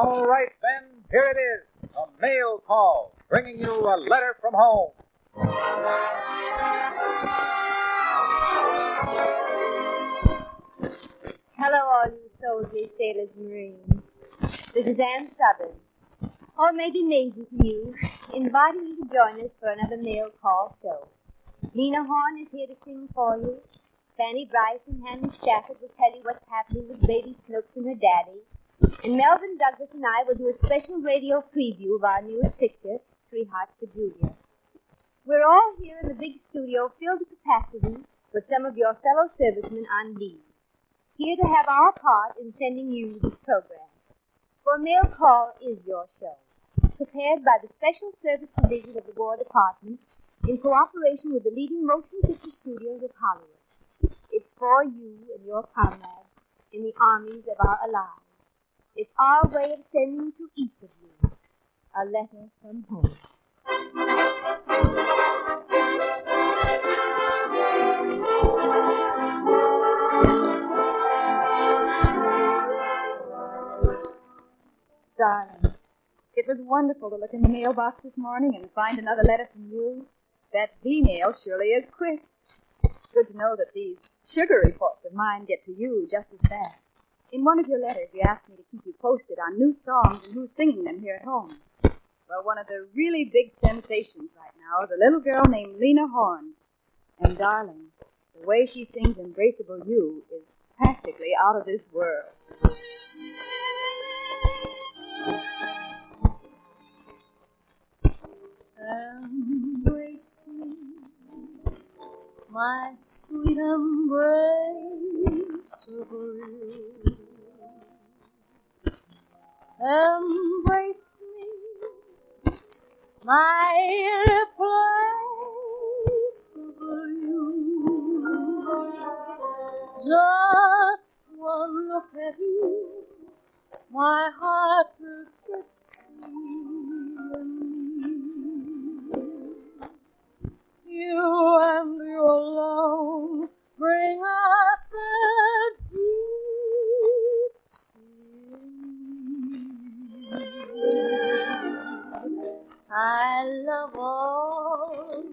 All right, then, here it is, a mail call, bringing you a letter from home. Hello, all you soldiers, sailors, marines. This is Ann Sothern, or maybe Maisie to you, inviting you to join us for another mail call show. Lena Horne is here to sing for you. Fanny, Brice, and Hanley Stafford will tell you what's happening with baby Snooks and her daddy. And Melvyn Douglas and I will do a special radio preview of our newest picture, Three Hearts for Julia. We're all here in the big studio filled to capacity with some of your fellow servicemen on leave, here to have our part in sending you this program. For Mail Call is your show, prepared by the Special Service Division of the War Department in cooperation with the leading motion picture studios of Hollywood. It's for you and your comrades in the armies of our allies. It's our way of sending to each of you a letter from home. Darling, it was wonderful to look in the mailbox this morning and find another letter from you. That V-mail surely is quick. It's good to know that these sugar reports of mine get to you just as fast. In one of your letters, you asked me to keep you posted on new songs and who's singing them here at home. Well, one of the really big sensations right now is a little girl named Lena Horne. And, darling, the way she sings Embraceable You is practically out of this world. Embrace me, my sweet embraceable you. Embrace me, my irreplaceable you. Just one look at you, my heart will tipsy and you and you alone bring out the gypsy. I love all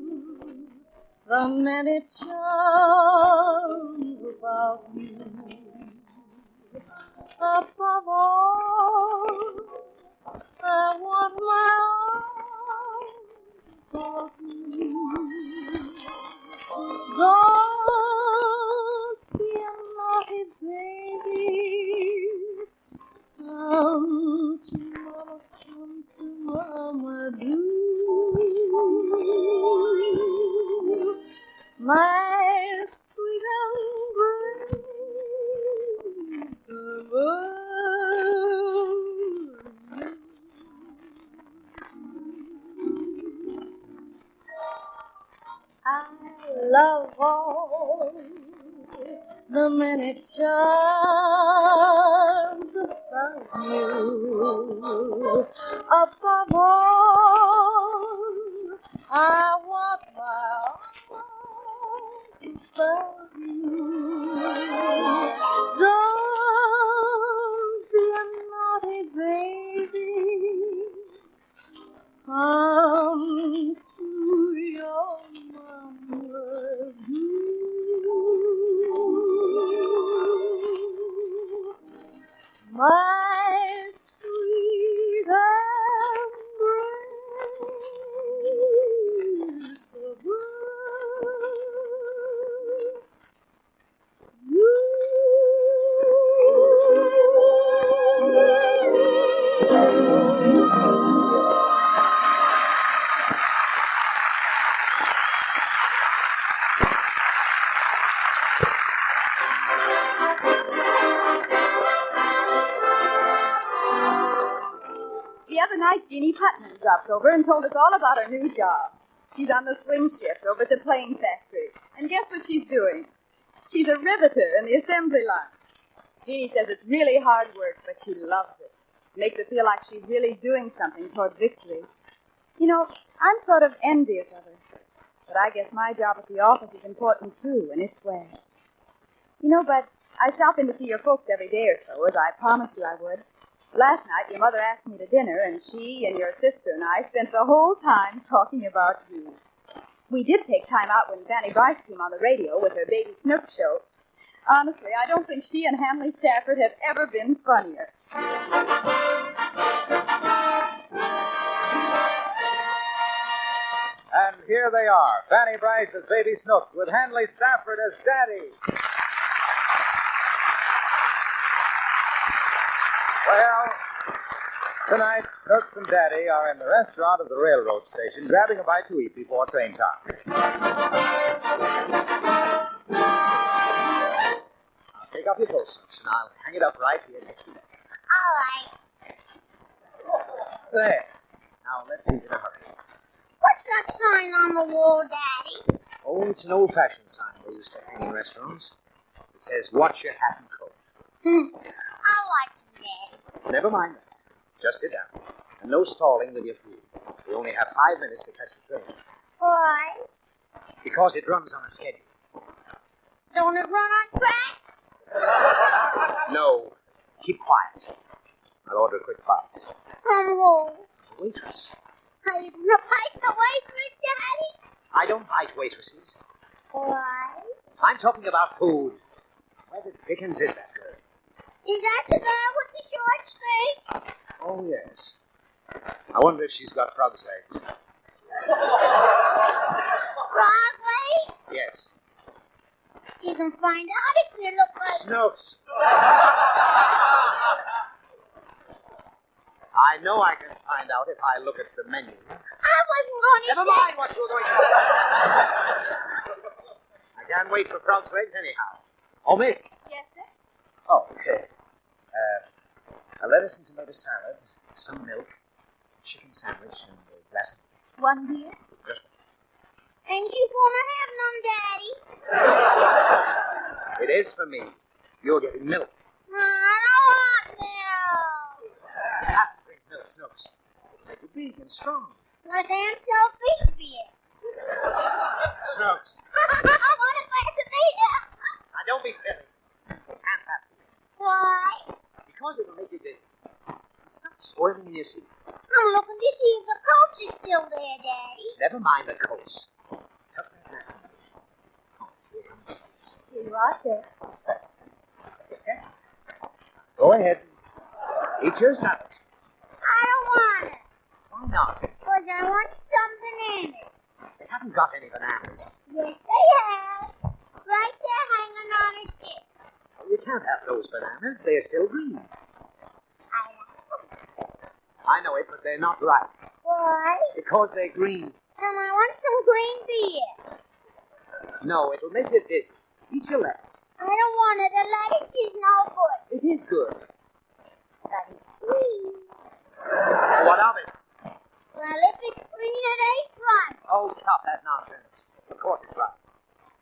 the many charms about you. Above all, I want my arms about you. Don't be a naughty baby. Come to mama, do. My sweet embrace of I love all the many charms about you. Above all, I want my arms about you. Don't be a naughty baby. Come to your mama. My sweet embrace of you. The other night, Jeannie Putnam dropped over and told us all about her new job. She's on the swing shift over at the plane factory. And guess what she's doing? She's a riveter in the assembly line. Jeannie says it's really hard work, but she loves it. Makes her feel like she's really doing something toward victory. You know, I'm sort of envious of her. But I guess my job at the office is important, too, in its way. You know, but I stop in to see your folks every day or so, as I promised you I would. Last night, your mother asked me to dinner, and she and your sister and I spent the whole time talking about you. We did take time out when Fanny Brice came on the radio with her Baby Snook show. Honestly, I don't think she and Hanley Stafford have ever been funnier. And here they are, Fanny Brice as Baby Snooks with Hanley Stafford as Daddy. Well, tonight, Snooks and Daddy are in the restaurant of the railroad station grabbing a bite to eat before train time. I'll take off your coat, Snooks, and I'll hang it up right here next to Daddy's. All right. There. Now, let's eat in a hurry. What's that sign on the wall, Daddy? Oh, it's an old-fashioned sign they used to hang in restaurants. It says, watch your hat and coat. I'll watch him, Daddy. Never mind that. Just sit down. And no stalling with your food. We only have 5 minutes to catch the train. Why? Because it runs on a schedule. Don't it run on tracks? No. Keep quiet. I'll order a quick bite. From who? Waitress. Are you gonna bite the waitress, Daddy? I don't bite waitresses. Why? I'm talking about food. Where the dickens is that girl? Is that the girl with the short skirt? Oh, yes. I wonder if she's got frog's legs. Frog legs? Yes. You can find out if you look like... Snooks. I know I can find out if I look at the menu. I wasn't going to Never say... mind what you were going to say. I can't wait for frog's legs anyhow. Oh, miss. Yes, sir? Oh, okay. A lettuce and tomato salad, some milk, a chicken sandwich, and a glass of... One beer? Just Ain't you gonna have none, Daddy? It is for me. You're getting milk. I don't want milk. You have to drink milk, Snooks. It'll make you big and strong. Like Aunt Sophie's beer. Snooks. I want a glass of beer. Now, don't be silly. You can't have it. Why? Because it'll make you dizzy. Stop squirming in your seat. I'm looking to see if the coach is still there, Daddy. Never mind the coats. Tuck that back. Oh, here comes the... Here you are, sir. Okay. Go ahead. Eat your salad. I don't want it. Why not? Because I want some bananas. They haven't got any bananas. Yes, they have. Right there hanging on a stick. Oh, you can't have those bananas. They're still green. I know it, but they're not ripe. Why? Because they're green. And I want some green beer. No, it'll make you dizzy. Eat your lettuce. I don't want it. The lettuce is no good. It is good. But it's green. What of it? Well, if it's green, it ain't ripe. Oh, stop that nonsense. Of course it's right.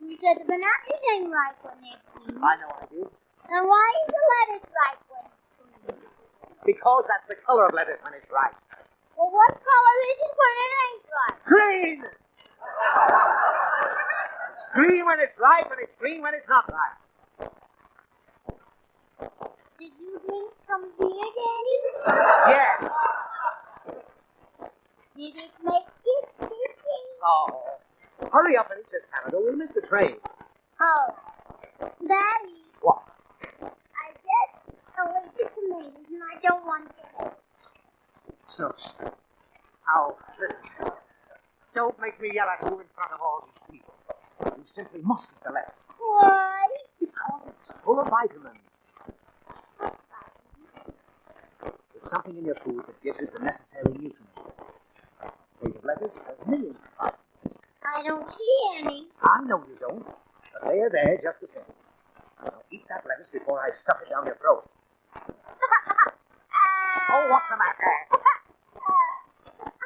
You said the bananas ain't ripe when they're green. I know I do. Then why is the lettuce ripe when it's green? Because that's the color of lettuce when it's ripe. Well, what color is it when it ain't ripe? Green! It's green when it's ripe, and it's green when it's not ripe. Did you drink some beer, Daddy? Yes. Did it make you sticky? Oh. Hurry up and eat your salad, or we'll miss the train. Oh. Daddy, What? I just ate the tomatoes and I don't want to. Snooks. Now, listen. Don't make me yell at you in front of all these people. You simply must eat the lettuce. Why? Because it's full of vitamins. It's something in your food that gives it the necessary nutrients. A plate of lettuce has millions of vitamins. I don't see any. I know you don't, but they are there just the same. Now eat that lettuce before I stuff it down your throat. Oh, what's the matter?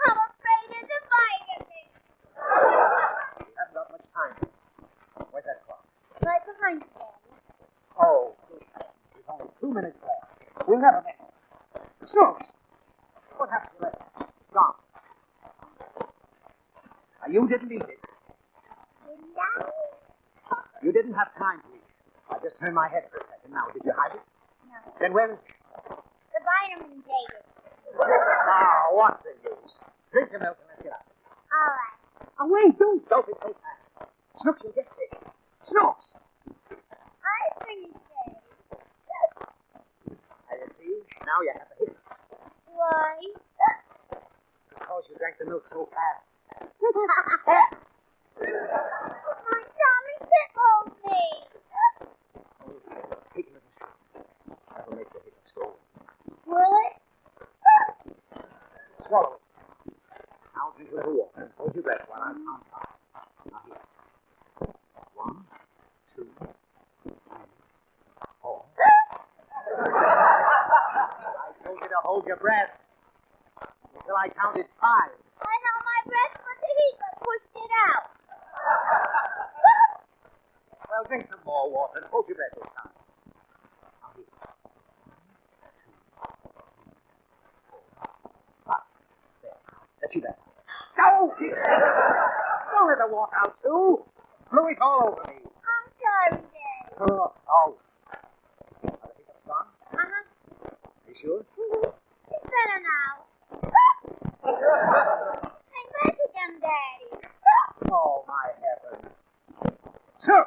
I'm afraid of the vitamins. We haven't got much time. Where's that clock? Right behind you, Daddy. Oh, we've only 2 minutes left. We'll never make it. Snooks! What happened to lettuce? It's gone. Now, you didn't eat it. Didn't I? You didn't have time to eat it. I just turned my head for a second. Now, did you hide it? No. Then where is it? The vitamin, David. Oh, what's the use? Drink the milk and let's get out. All right. Oh, wait, don't dump it so fast. Snooks will get sick. Snooks! I finished, Daddy. Now, you see, now you have the hiccups. Why? Because you drank the milk so fast. My tummy tickles me. Take a little shot. That'll make the hiccups go. Will it? Swallow it. Now drink a little water and hold your breath while I count down. Now here. 1, 2, 3, 4. I told you to hold your breath until I counted 5. I held my breath, but the hiccup pushed it out. Well, drink some more water and hold your breath this time. Now here. 1, 2, 3, 4, 5. There. That's you back. Don't let the water out, too. Blew it all over me. I'm sorry, Daddy. Oh. Are the hiccups gone? Uh-huh. You sure? It's better now. Hey, back again, Daddy. Oh, my heavens. Sir!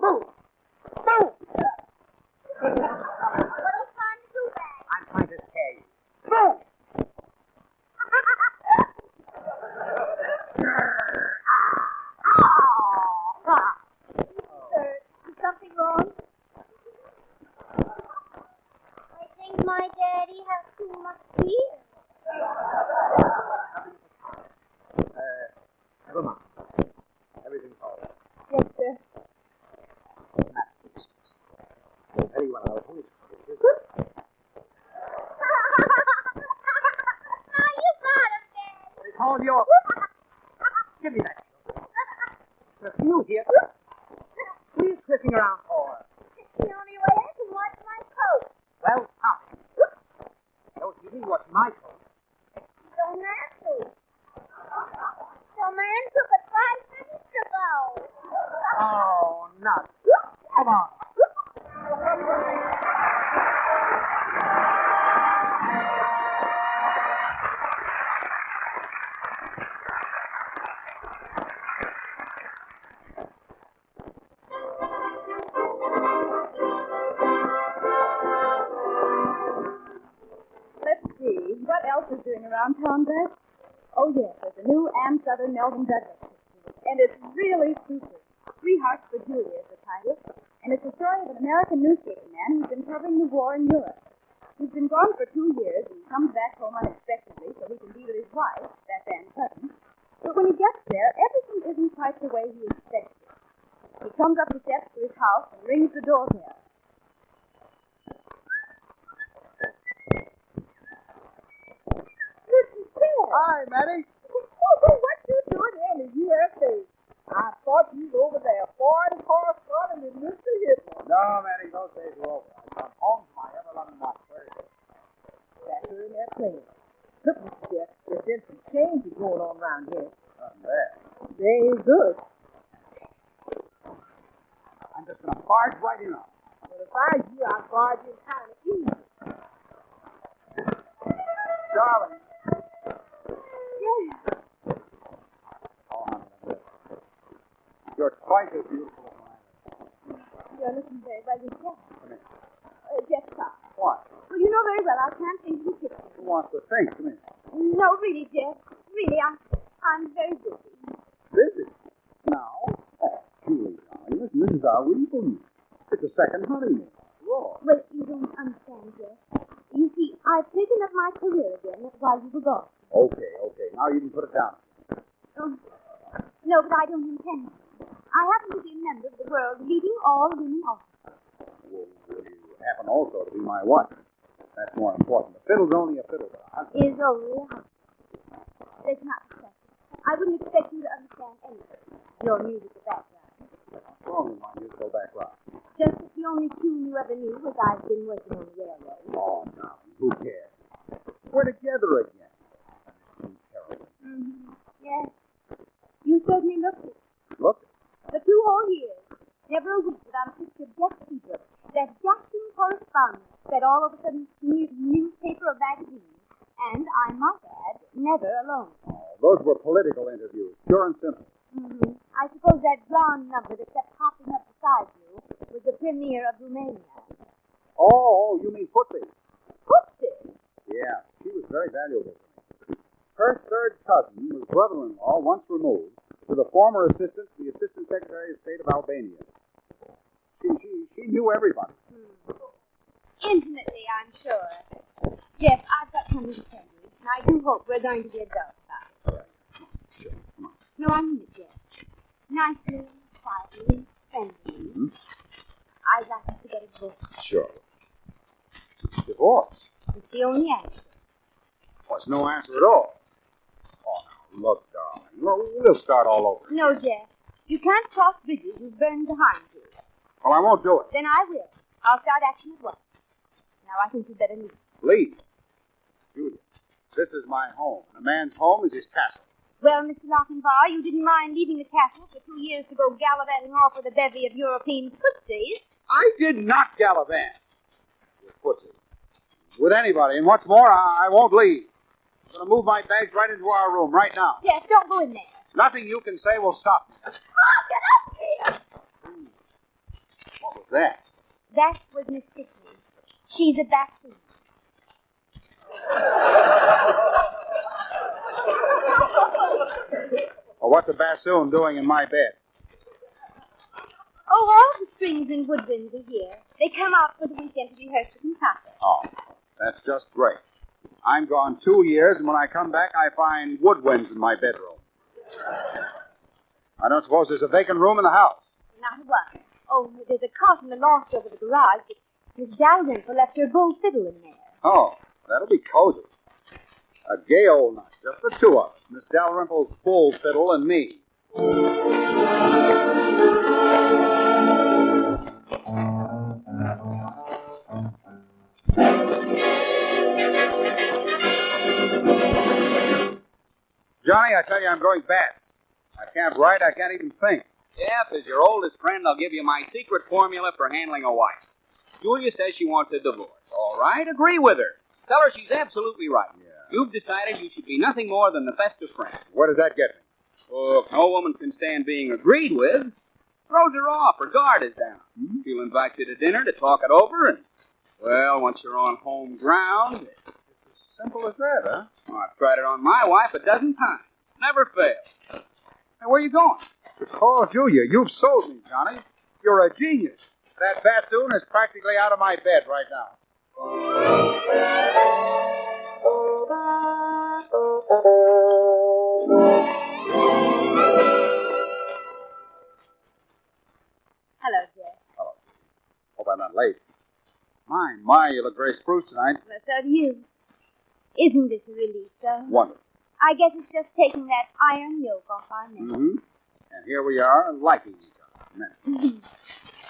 Move! Move! What are you trying to do, Daddy? I'm trying to scare you. Move! Sir, is something wrong? I think my daddy has too much fear. Never mind. Everything's all right. Yes, sir. I'll tell you what I was only Now you got him, Daddy. It's all yours. Give me that. Sir, you here? What are you twisting around for? It's the only way I can wash my coat. Well, stop it. Don't you think what's my coat? Don't have to. The man took it 5 minutes ago. Oh, nuts. Come on. Let's see. What else is doing around town, Beth? Oh, yes, there's a new Sothern Melvyn Douglas picture. And it's really super. 3 Hearts for Julia is the title. And it's the story of an American newspaper man who's been covering the war in Europe. He's been gone for 2 years and comes back home unexpectedly so he can be with his wife, that's Anne's cousin. But when he gets there, everything isn't quite the way he expects it. He comes up the steps to his house and rings the doorbell. Hi, Matty. What you doing in the USA? I thought you were over there, 40 correspondent in Mr. Hitler. No, Matty, those days are over. I come home to my ever-loving wife. Where is it? Back her in that plane. Look, Mr. Jeff, there's been some changes going on around here. There. They ain't good. I'm just going to barge right in on it. But if I was you, I'd barge in kind of easy. Darling. Yes. Oh, honey, you're twice as beautiful as mine. You're looking very well yourself. Come here. Jeff, stop. What? Well, you know very well I can't think of the picture. Who wants to think? Come here. No, really, Jeff. Really, I'm very busy. Busy? Now? Oh, Julie, darling, listen, this is our reunion. It's a second honeymoon. Lord. Well, you don't understand, Jeff. You see, I've taken up my career again while you were gone. Okay. Now you can put it down. Oh, no, but I don't intend to. I happen to be a member of the world's leading all-women office. Well, you happen also to be my wife. That's more important. The fiddle's only a fiddle, but Is only a house. That's not acceptable. I wouldn't expect you to understand anything. Your musical background. what's wrong with my musical background? Just that the only tune you ever knew was I've been working on the railroad. Oh, no. Who cares? We're together again. Terrible. Mm-hmm. Yes. You certainly looked it. Look. For 2 whole years. Never a week without picture of Jeff Seabrook, that dashing correspondent spread all over some newspaper or magazine, and, I might add, never alone. Oh, those were political interviews, pure and simple. Mm-hmm. I suppose that blonde number that kept popping up beside you was the premier of Romania. Oh, you mean Footsie? Footsie? Yeah, she was very valuable to me. Her third cousin was brother-in-law, once removed, to the former assistant, the Assistant Secretary of State of Albania. She knew everybody. Intimately, I'm sure. Jeff, I've got something to tell you, and I do hope we're going to be adults about it. Right. Sure, come on. No, I mean it, Jeff. Nicely, quietly, friendly. Mm-hmm. I'd like us to get a divorce. Sure. Divorce? It's the only answer. There's no answer at all. Oh, now, look, darling. We'll start all over. No, Jeff. You can't cross bridges you've burned behind you. Well, I won't do it. Then I will. I'll start action at once. Now, I think you'd better leave. Leave? Julia, this is my home. And a man's home is his castle. Well, Mr. Lochinvar, you didn't mind leaving the castle for 2 years to go gallivanting off with a bevy of European footsies. I did not gallivant with Footsie. With anybody. And what's more, I won't leave. I'm going to move my bags right into our room right now. Jeff, don't go in there. Nothing you can say will stop me. Oh, get up here! What was that? That was Miss Stickney. She's a bassoon. Well, what's a bassoon doing in my bed? Oh, all the strings and woodwinds are here. They come out for the weekend to rehearse the cantata. Oh, that's just great. I'm gone 2 years, and when I come back, I find woodwinds in my bedroom. I don't suppose there's a vacant room in the house. Not a one. Oh, there's a cot in the loft over the garage, but Miss Dalrymple left her bull fiddle in there. Oh, that'll be cozy. A gay old night, just the two of us, Miss Dalrymple's bull fiddle and me. Johnny, I tell you, I'm growing bats. I can't write, I can't even think. Jeff, as your oldest friend, I'll give you my secret formula for handling a wife. Julia says she wants a divorce. All right, agree with her. Tell her she's absolutely right. Yeah. You've decided you should be nothing more than the best of friends. Where does that get me? Look, no woman can stand being agreed with. Throws her off, her guard is down. She'll invite you to dinner to talk it over, and, well, once you're on home ground... Simple as that, huh? Well, I've tried it on my wife a dozen times. Never failed. Hey, where are you going? Oh, Julia, you've sold me, Johnny. You're a genius. That bassoon is practically out of my bed right now. Hello, Jeff. Hello. Hope I'm not late. My, you look very spruce tonight. Well, so do you. Isn't this a relief, though? Wonderful. I guess it's just taking that iron yoke off our necks. Mm-hmm. And here we are, liking each other.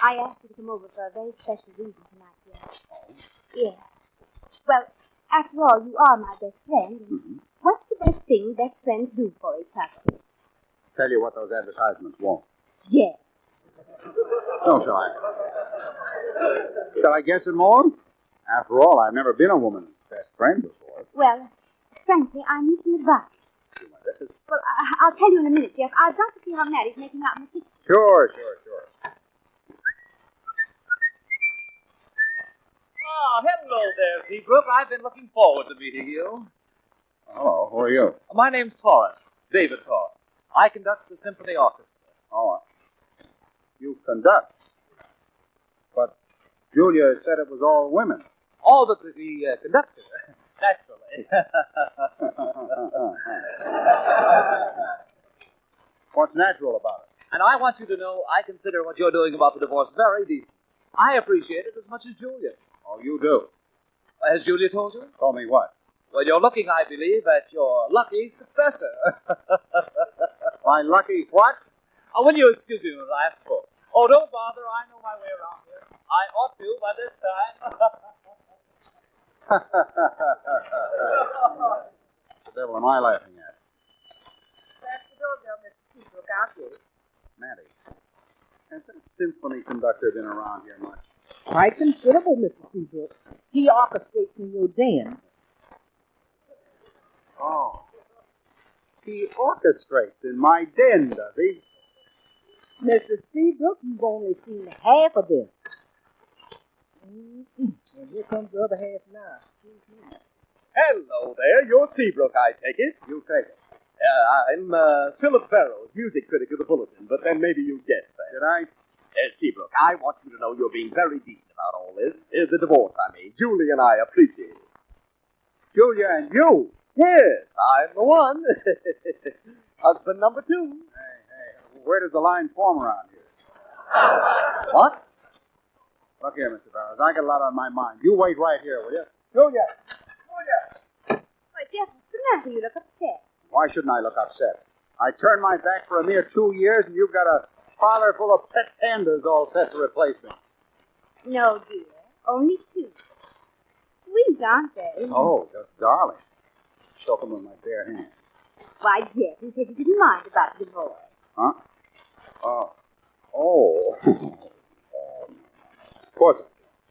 I asked you to come over for a very special reason tonight, Jeff. Oh? Yes. Well, after all, you are my best friend. And what's the best thing best friends do for each other? Tell you what those advertisements won't. Jeff. No, shall I? Shall I guess it more? After all, I've never been a woman's best friend before. Well, frankly, I need some advice. Well, I'll tell you in a minute, Jeff. I've got to see how Mattie's making out in the kitchen. Sure. Oh, hello there, Seabrook. I've been looking forward to meeting you. Hello, who are you? My name's Torrance, David Torrance. I conduct the symphony orchestra. Oh, you conduct. But Julia said it was all women. Oh, the conductor. Naturally. What's natural about it? And I want you to know I consider what you're doing about the divorce very decent. I appreciate it as much as Julia. Oh, you do? Has Julia told you? Told me what? Well, you're looking, I believe, at your lucky successor. My lucky what? Oh, will you excuse me when I have to go? Oh, don't bother. I know my way around here. I ought to by this time. What the devil am I laughing at? That's the doorbell, Mr. Seabrook. I'll get it. Matty. Has that symphony conductor been around here much? Quite considerable, Mr. Seabrook. He orchestrates in your den. Oh. He orchestrates in my den, does he? Mr. Seabrook, you've only seen half of this. And here comes the other half now. Hello there. You're Seabrook, I take it. You take it. I'm Philip Barrows, music critic of the Bulletin, but then maybe you guessed that. Did I? Seabrook, I want you to know you're being very decent about all this. The divorce, I mean. Julie and I appreciate it. Julia and you? Yes, I'm the one. Husband number 2. Hey, where does the line form around here? What? Look here, Mr. Barrows, I got a lot on my mind. You wait right here, will you? Julia! Why, Jeff, what's the matter? You look upset. Why shouldn't I look upset? I turned my back for a mere 2 years, and you've got a parlor full of pet pandas all set to replace me. No, dear. Only 2. Sweet, aren't they? Oh, just darling. Shook them with my bare hand. Why, Jeff, you said you didn't mind about the divorce. Huh? Oh. Of course.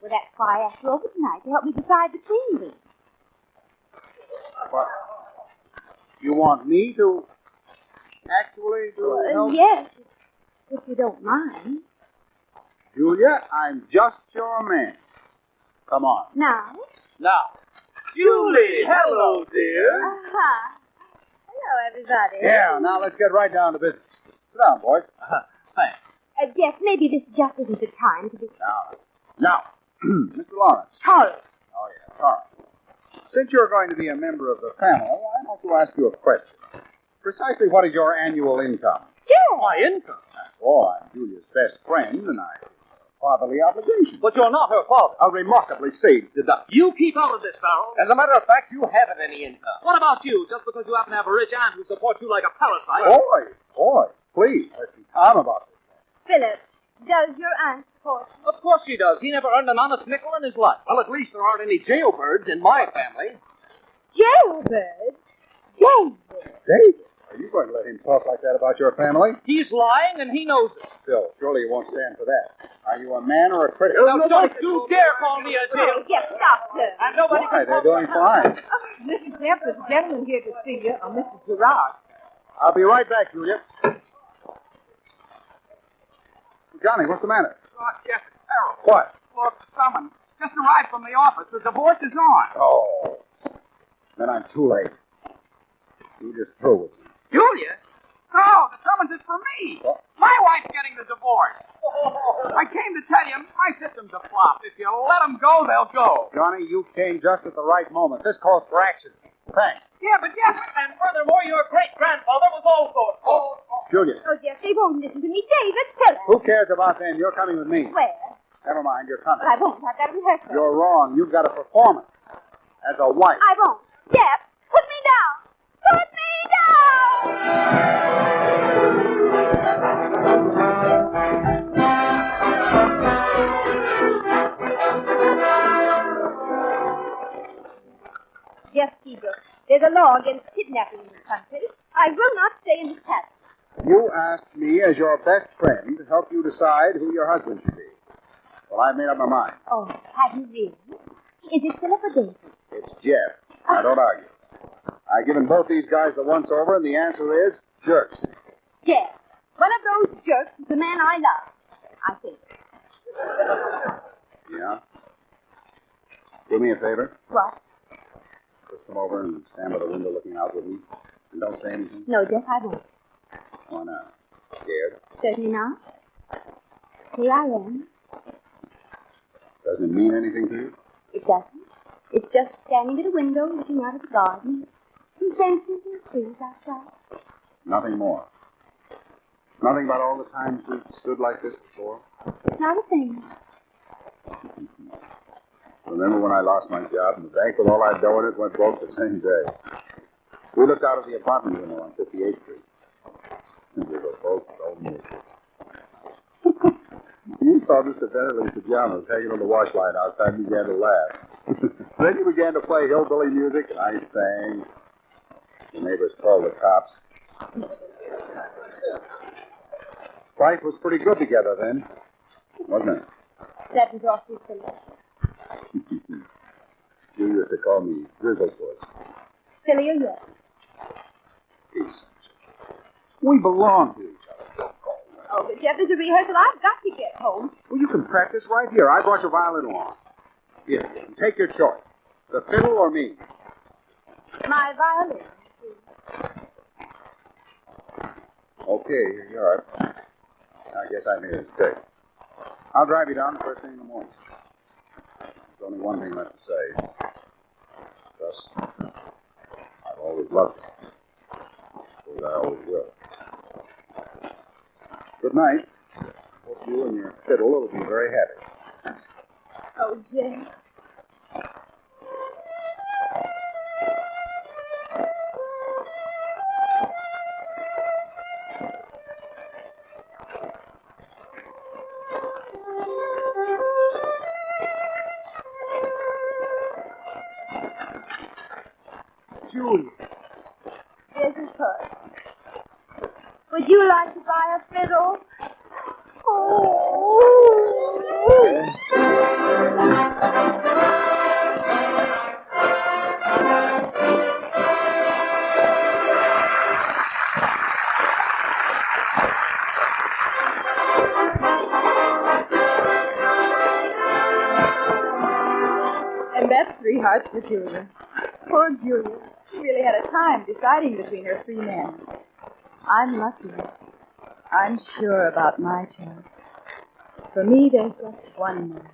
Well, that's why I asked you over tonight to help me decide between them. What? You want me to actually do help? Yes, if you don't mind. Julia, I'm just your man. Come on. Now? Now, Julie, hello, dear. Aha. Hello, everybody. Yeah, now let's get right down to business. Sit down, boys. Thanks. Jeff, maybe this just isn't the time to be... Now, Mr. Lawrence. Torrance. Oh, yeah, Torrance. Since you're going to be a member of the family, I'd like to ask you a question. Precisely what is your annual income? Jeff! My income? Oh, I'm Julia's best friend, and I have fatherly obligations. But you're not her father. A remarkably sage deduction. You keep out of this, Barrows. As a matter of fact, you haven't any income. What about you? Just because you happen to have a rich aunt who supports you like a parasite? Boy, please, let's be calm about this. Philip, does your aunt support you? Of course she does. He never earned an honest nickel in his life. Well, at least there aren't any jailbirds in my family. Jailbird? David? David? Are you going to let him talk like that about your family? He's lying, and he knows it. Still, surely you won't stand for that. Are you a man or a critic? Now, don't you dare call me a jail. Oh, Jeff, stop, sir. And nobody Why, can they're doing fine. Mr. Jeff, there's a gentleman here to see you, Mr. Gerard. I'll be right back, Julia. Johnny, what's the matter? Oh, Jeff, it's terrible. What? Look, someone just arrived from the office. The divorce is on. Oh. Then I'm too late. You just through with me. Julia? No, the summons is for me. What? My wife's getting the divorce. I came to tell you, my system's a flop. If you let them go, they'll go. Johnny, you came just at the right moment. This calls for action. Thanks. Yeah, but Jeff... And furthermore, your great-grandfather was also a fool. Julia, Oh, Jeff, they won't listen to me. David, Philip. who cares about them? You're coming with me. Where? Never mind, you're coming. Well, I won't. I've got a rehearsal. You're wrong. You've got a performance. As a wife. I won't. Jeff, put me down. Put me down! Jeff Seabrook, there's a law against kidnapping in this country. I will not stay in this cabin. You asked me, as your best friend, to help you decide who your husband should be. Well, I've made up my mind. Oh, have you really? Is it Philip or David? It's Jeff. Now, don't argue. I've given both these guys the once-over, and the answer is jerks. Jeff. One of those jerks is the man I love, I think. Yeah? Do me a favor. What? Just come over and stand by the window looking out with me. And don't say anything. No, Jeff, I won't. Why not? Scared? Certainly not. Here I am. Doesn't it mean anything to you? It doesn't. It's just standing at a window looking out at the garden. Some fences and trees outside. Nothing more. Nothing about all the times we've stood like this before? Not a thing. Remember when I lost my job and the bank with all I'd dough in it went broke the same day? We looked out of the apartment window on 58th Street. And we were both so miserable. You saw Mr. Benner's pajamas hanging on the wash line outside and began to laugh. Then he began to play hillbilly music, and I sang. The neighbors called the cops. Life was pretty good together then, wasn't it? That was awfully silly. You used to call me Grizzlepuss. Sillier yet. We belong to each other. Oh, but Jeff, there's a rehearsal. I've got to get home. Well, you can practice right here. I brought your violin along. Here, take your choice. The fiddle or me? My violin. Okay, here you are. I guess I made a mistake. I'll drive you down the first thing in the morning. There's only one thing left to say. Thus, I've always loved you. Suppose I always will. Good night. Hope you and your fiddle will be very happy. Oh, Jeff. Julia. Here's your purse. Would you like to buy a fiddle? Oh. And that's 3 hearts for Julia. Poor Julia. She really had a time deciding between her 3 men. I'm lucky. I'm sure about my choice. For me, there's just one man.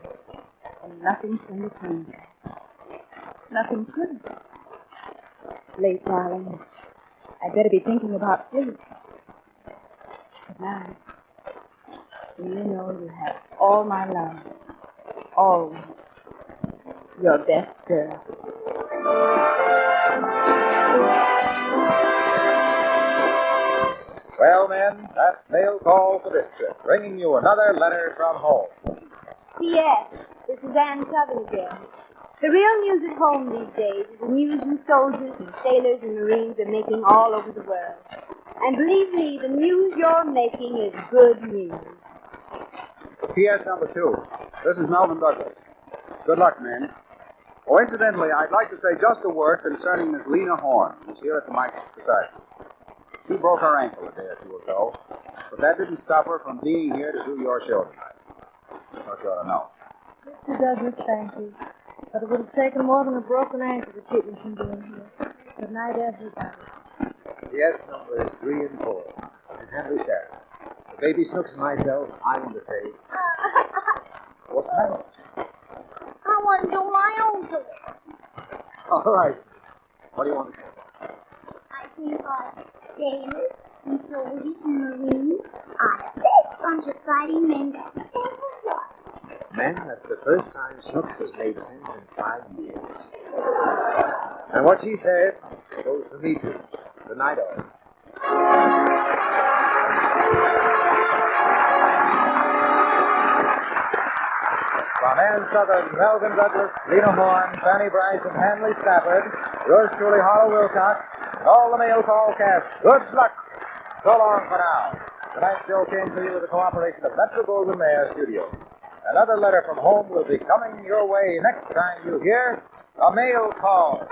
And nothing can change that. Nothing could. Late, darling. I'd better be thinking about sleep. Good night. You know you have all my love. Always. Your best girl. Well, men, that's mail call for this trip, bringing you another letter from home. P.S. This is Ann Sothern again. The real news at home these days is the news you soldiers and sailors and Marines are making all over the world. And believe me, the news you're making is good news. P.S. number 2. This is Melvyn Douglas. Good luck, men. Oh, incidentally, I'd like to say just a word concerning Miss Lena Horne, who's here at the mic beside me. She broke her ankle a day or 2 ago, but that didn't stop her from being here to do your show tonight. I thought you ought to know. Mr. Douglas, thank you. But it would have taken more than a broken ankle to keep me from being here. Good night, everybody. Yes, numbers 3 and 4. This is Hanley, Stafford. The baby Snooks and myself, I want to say... What's the matter? I want to do my own tour. All right, Snooks. What do you want to say? I think our sailors and soldiers and Marines are the best bunch of fighting men that ever was. Men, that's the first time Snooks has made sense in 5 years. And what she said goes for me, too. Good night, all. From Ann Sothern, Melvyn Douglas, Lena Horne, Fanny, Brice, and Hanley, Stafford, yours truly, Harlow Wilcox, and all the mail call cast, good luck. So long for now. Tonight's show came to you with the cooperation of Metro Goldwyn Mayer Studios. Another letter from home will be coming your way next time you hear a mail call.